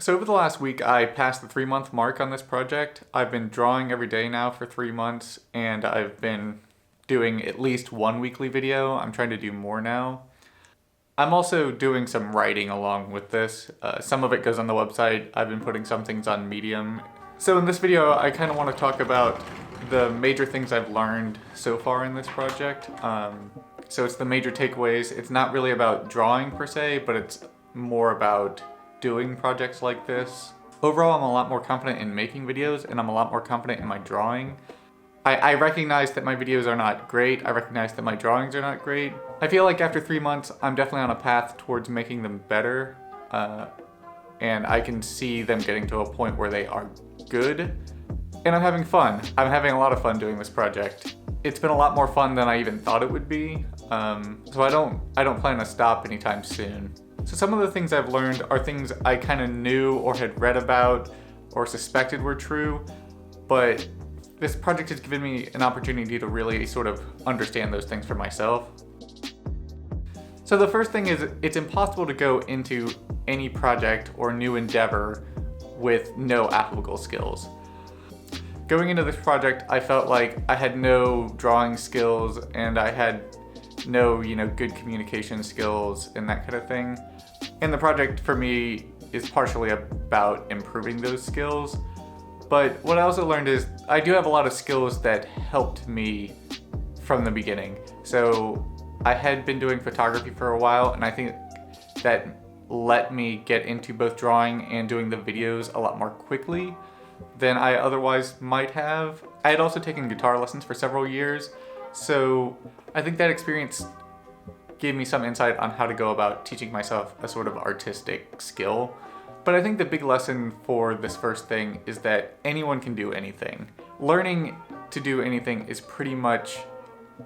So over the last week, I passed the 3-month mark on this project. I've been drawing every day now for 3 months, and I've been doing at least one weekly video. I'm trying to do more now. I'm also doing some writing along with this. Some of it goes on the website. I've been putting some things on Medium. So in this video, I kind of want to talk about the major things I've learned so far in this project. So it's the major takeaways. It's not really about drawing per se, but it's more about doing projects like this. Overall, I'm a lot more confident in making videos, and I'm a lot more confident in my drawing. I recognize that my videos are not great. I recognize that my drawings are not great. I feel like after 3 months, I'm definitely on a path towards making them better. And I can see them getting to a point where they are good. And I'm having fun. I'm having a lot of fun doing this project. It's been a lot more fun than I even thought it would be. So I don't plan to stop anytime soon. So some of the things I've learned are things I kind of knew or had read about or suspected were true, but this project has given me an opportunity to really sort of understand those things for myself. So the first thing is it's impossible to go into any project or new endeavor with no applicable skills. Going into this project, I felt like I had no drawing skills and I had no, good communication skills and that kind of thing. And the project for me is partially about improving those skills. But what I also learned is I do have a lot of skills that helped me from the beginning. So I had been doing photography for a while, and I think that let me get into both drawing and doing the videos a lot more quickly than I otherwise might have. I had also taken guitar lessons for several years, so I think that experience gave me some insight on how to go about teaching myself a sort of artistic skill. But I think the big lesson for this first thing is that anyone can do anything. Learning to do anything is pretty much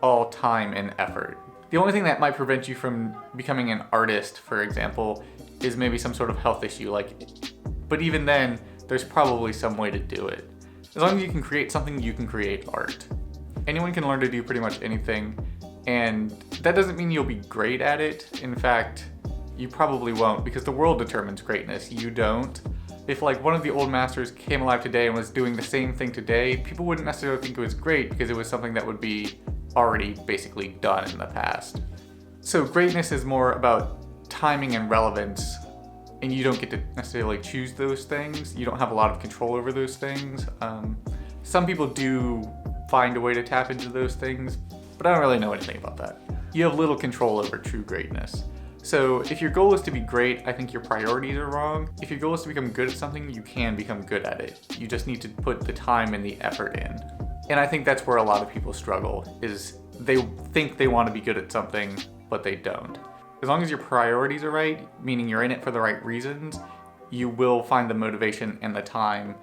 all time and effort. The only thing that might prevent you from becoming an artist, for example, is maybe some sort of health issue. But even then, there's probably some way to do it. As long as you can create something, you can create art. Anyone can learn to do pretty much anything, and that doesn't mean you'll be great at it. In fact, you probably won't, because the world determines greatness, you don't. If one of the old masters came alive today and was doing the same thing today, people wouldn't necessarily think it was great because it was something that would be already basically done in the past. So greatness is more about timing and relevance, and you don't get to necessarily choose those things. You don't have a lot of control over those things. Some people do find a way to tap into those things, but I don't really know anything about that. You have little control over true greatness. So if your goal is to be great, I think your priorities are wrong. If your goal is to become good at something, you can become good at it. You just need to put the time and the effort in. And I think that's where a lot of people struggle, is they think they want to be good at something, but they don't. As long as your priorities are right, meaning you're in it for the right reasons, you will find the motivation and the time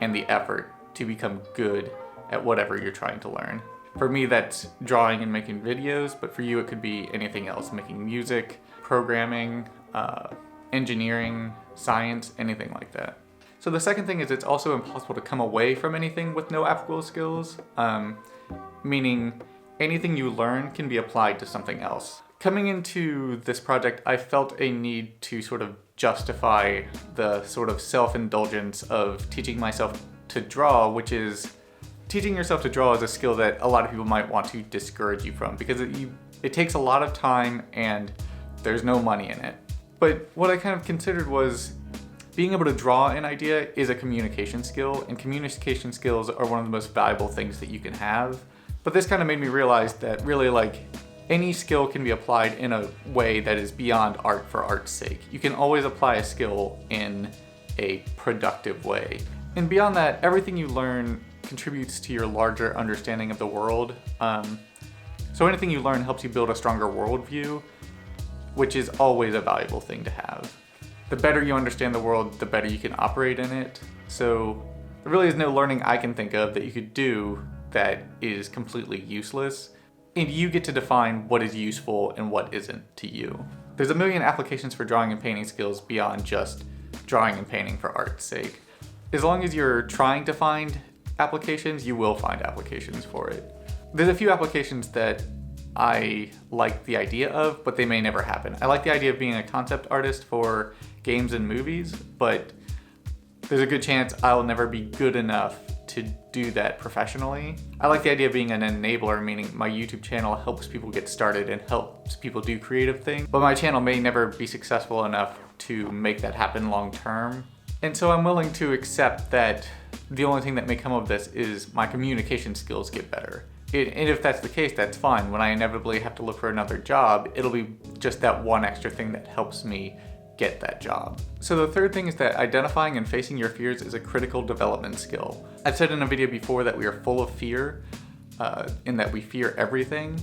and the effort to become good at whatever you're trying to learn. For me, that's drawing and making videos, but for you, it could be anything else, making music, programming, engineering, science, anything like that. So the second thing is it's also impossible to come away from anything with no applicable skills, meaning anything you learn can be applied to something else. Coming into this project, I felt a need to sort of justify the sort of self-indulgence of teaching myself to draw, which is teaching yourself to draw is a skill that a lot of people might want to discourage you from because it takes a lot of time and there's no money in it. But what I kind of considered was being able to draw an idea is a communication skill, and communication skills are one of the most valuable things that you can have. But this kind of made me realize that really any skill can be applied in a way that is beyond art for art's sake. You can always apply a skill in a productive way. And beyond that, everything you learn contributes to your larger understanding of the world. So anything you learn helps you build a stronger worldview, which is always a valuable thing to have. The better you understand the world, the better you can operate in it. So there really is no learning I can think of that you could do that is completely useless. And you get to define what is useful and what isn't to you. There's a million applications for drawing and painting skills beyond just drawing and painting for art's sake. As long as you're trying to find applications, you will find applications for it. There's a few applications that I like the idea of, but they may never happen. I like the idea of being a concept artist for games and movies, but there's a good chance I'll never be good enough to do that professionally. I like the idea of being an enabler, meaning my YouTube channel helps people get started and helps people do creative things, but my channel may never be successful enough to make that happen long term. And so I'm willing to accept that the only thing that may come of this is my communication skills get better. And if that's the case, that's fine. When I inevitably have to look for another job, it'll be just that one extra thing that helps me get that job. So the third thing is that identifying and facing your fears is a critical development skill. I've said in a video before that we are full of fear, in that we fear everything.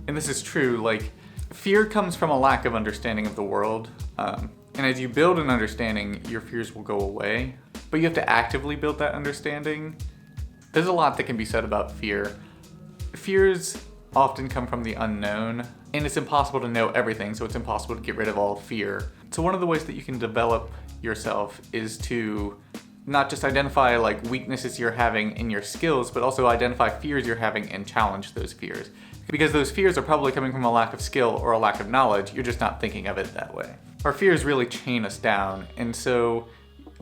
And this is true, like, fear comes from a lack of understanding of the world. And as you build an understanding, your fears will go away. But you have to actively build that understanding. There's a lot that can be said about fear. Fears often come from the unknown, and it's impossible to know everything, so it's impossible to get rid of all fear. So one of the ways that you can develop yourself is to not just identify like weaknesses you're having in your skills, but also identify fears you're having and challenge those fears. Because those fears are probably coming from a lack of skill or a lack of knowledge, you're just not thinking of it that way. Our fears really chain us down, and so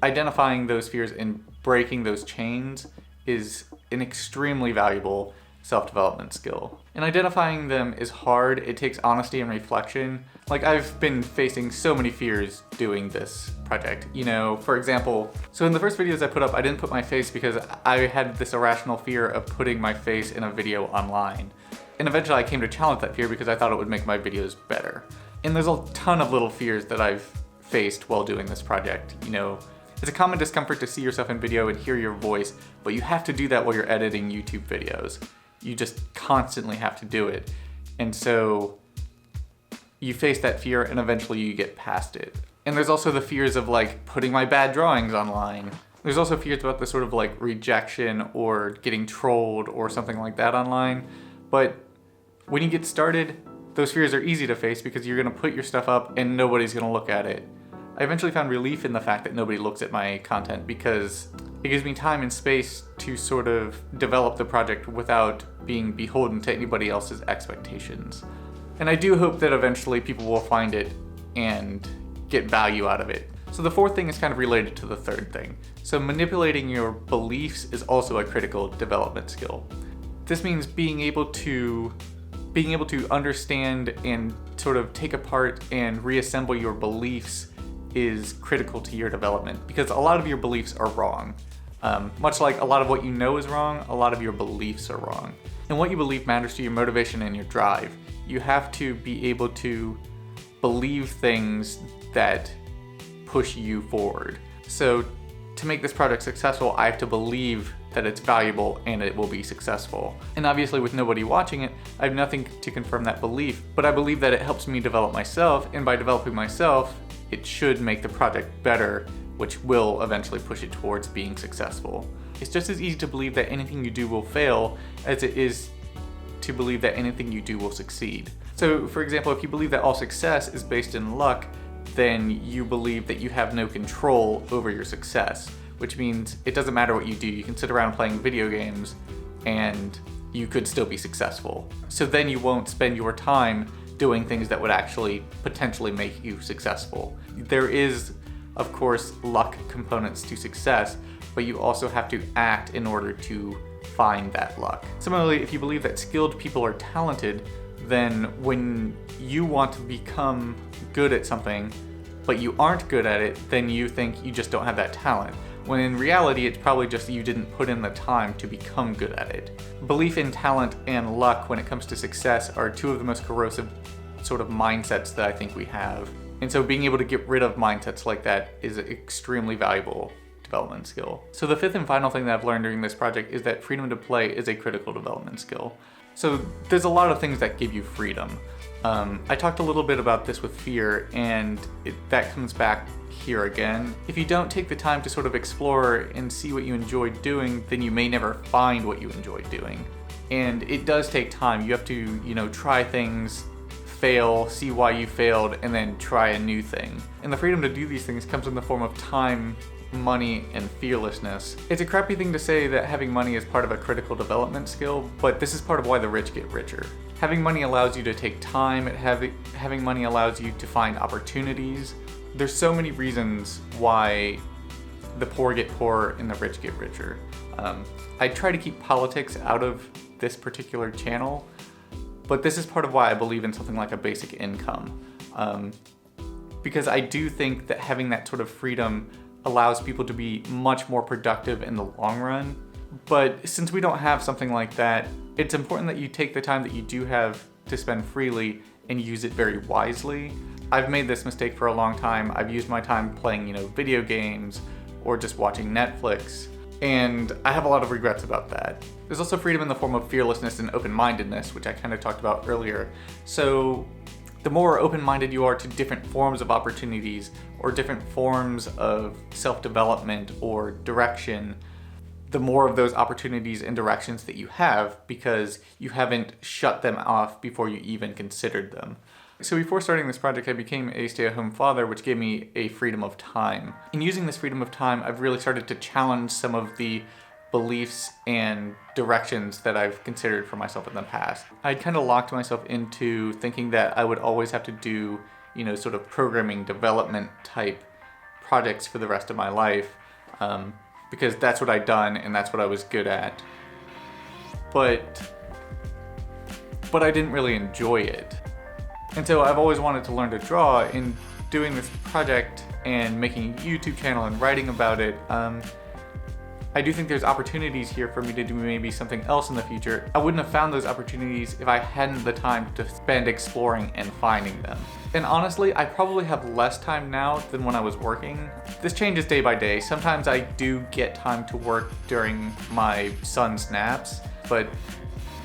identifying those fears and breaking those chains is an extremely valuable self-development skill. And identifying them is hard. It takes honesty and reflection. Like, I've been facing so many fears doing this project. You know, for example, so in the first videos I put up, I didn't put my face because I had this irrational fear of putting my face in a video online. And eventually I came to challenge that fear because I thought it would make my videos better. And there's a ton of little fears that I've faced while doing this project. You know, it's a common discomfort to see yourself in video and hear your voice, but you have to do that while you're editing YouTube videos. You just constantly have to do it. And so you face that fear and eventually you get past it. And there's also the fears of like putting my bad drawings online. There's also fears about the sort of like rejection or getting trolled or something like that online. But when you get started, those fears are easy to face because you're gonna put your stuff up and nobody's gonna look at it. I eventually found relief in the fact that nobody looks at my content because it gives me time and space to sort of develop the project without being beholden to anybody else's expectations. And I do hope that eventually people will find it and get value out of it. So the fourth thing is kind of related to the third thing. So manipulating your beliefs is also a critical development skill. This means being able to understand and sort of take apart and reassemble your beliefs is critical to your development, because a lot of your beliefs are wrong. Much like a lot of what you know is wrong, a lot of your beliefs are wrong. And what you believe matters to your motivation and your drive. You have to be able to believe things that push you forward. So to make this project successful, I have to believe that it's valuable and it will be successful. And obviously with nobody watching it, I have nothing to confirm that belief, but I believe that it helps me develop myself, and by developing myself, it should make the project better, which will eventually push it towards being successful. It's just as easy to believe that anything you do will fail as it is to believe that anything you do will succeed. So for example, if you believe that all success is based in luck, then you believe that you have no control over your success, which means it doesn't matter what you do. You can sit around playing video games and you could still be successful. So then you won't spend your time doing things that would actually potentially make you successful. There is, of course, luck components to success, but you also have to act in order to find that luck. Similarly, if you believe that skilled people are talented, then when you want to become good at something, but you aren't good at it, then you think you just don't have that talent. When in reality, it's probably just that you didn't put in the time to become good at it. Belief in talent and luck when it comes to success are two of the most corrosive sort of mindsets that I think we have. And so being able to get rid of mindsets like that is an extremely valuable development skill. So the fifth and final thing that I've learned during this project is that freedom to play is a critical development skill. So there's a lot of things that give you freedom. I talked a little bit about this with fear, and that comes back here again. If you don't take the time to sort of explore and see what you enjoy doing, then you may never find what you enjoy doing. And it does take time. You have to, try things, fail, see why you failed, and then try a new thing. And the freedom to do these things comes in the form of time, money, and fearlessness. It's a crappy thing to say that having money is part of a critical development skill, but this is part of why the rich get richer. Having money allows you to take time, having money allows you to find opportunities. There's so many reasons why the poor get poorer and the rich get richer. I try to keep politics out of this particular channel, but this is part of why I believe in something like a basic income. Because I do think that having that sort of freedom allows people to be much more productive in the long run. But since we don't have something like that, it's important that you take the time that you do have to spend freely and use it very wisely. I've made this mistake for a long time. I've used my time playing, video games or just watching Netflix, and I have a lot of regrets about that. There's also freedom in the form of fearlessness and open-mindedness, which I kind of talked about earlier. So the more open-minded you are to different forms of opportunities or different forms of self-development or direction, the more of those opportunities and directions that you have, because you haven't shut them off before you even considered them. So before starting this project, I became a stay-at-home father, which gave me a freedom of time. In using this freedom of time, I've really started to challenge some of the beliefs and directions that I've considered for myself in the past. I'd kind of locked myself into thinking that I would always have to do, sort of programming development type projects for the rest of my life, because that's what I'd done and that's what I was good at. But I didn't really enjoy it. And so I've always wanted to learn to draw. In doing this project and making a YouTube channel and writing about it, I do think there's opportunities here for me to do maybe something else in the future. I wouldn't have found those opportunities if I hadn't the time to spend exploring and finding them. And honestly, I probably have less time now than when I was working. This changes day by day. Sometimes I do get time to work during my son's naps, but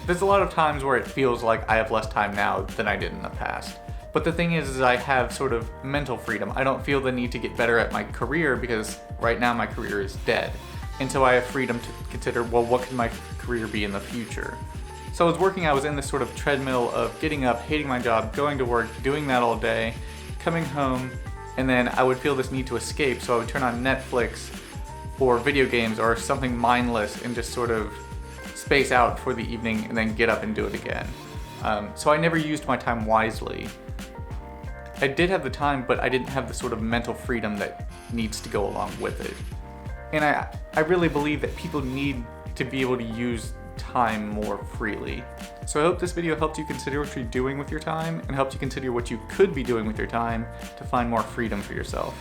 there's a lot of times where it feels like I have less time now than I did in the past. But the thing is I have sort of mental freedom. I don't feel the need to get better at my career because right now my career is dead. And so I have freedom to consider, well, what can my career be in the future? So I was working, I was in this sort of treadmill of getting up, hating my job, going to work, doing that all day, coming home, and then I would feel this need to escape. So I would turn on Netflix or video games or something mindless and just sort of space out for the evening and then get up and do it again. So I never used my time wisely. I did have the time, but I didn't have the sort of mental freedom that needs to go along with it. And I really believe that people need to be able to use time more freely. So I hope this video helped you consider what you're doing with your time and helped you consider what you could be doing with your time to find more freedom for yourself.